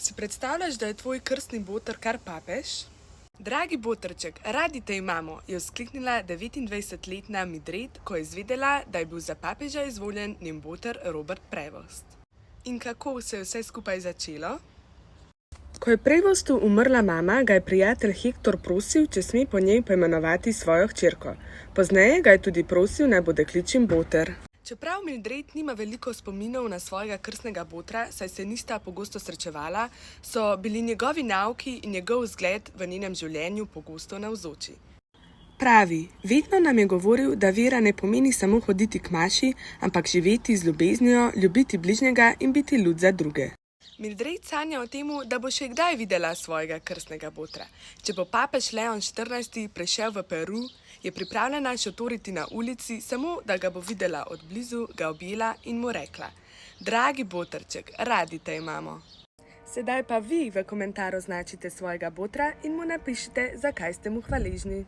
Si predstavljaš, da je tvoj krstni boter kar papež? Dragi botrček, radi te imamo, je vzkliknila 29-letna Midred, ko je izvedela, da je bil za papeža izvoljen njen boter Robert Prevost. In kako se je vse skupaj začelo? Ko je Prevostu umrla mama, ga je prijatelj Hektor prosil, če sme po njej poimenovati svojo hčerko. Pozneje ga je tudi prosil, naj bo dekličin boter. Čeprav Mildred nima veliko spominov na svojega krstnega botra, saj se nista pogosto srečevala, so bili njegovi nauki in njegov vzgled v njenem življenju pogosto navzoči. Pravi, vedno nam je govoril, da vera ne pomeni samo hoditi k maši, ampak živeti z ljubeznijo, ljubiti bližnjega in biti lud za druge. Mildred sanja o temu, da bo še kdaj videla svojega krstnega botra. Če bo papež Leon 14. prišel v Peru, je pripravljena šotoriti na ulici, samo da ga bo videla od blizu, ga objela in mu rekla: Dragi botrček, radi te imamo. Sedaj pa vi v komentar označite svojega botra in mu napišite, zakaj ste mu hvaležni.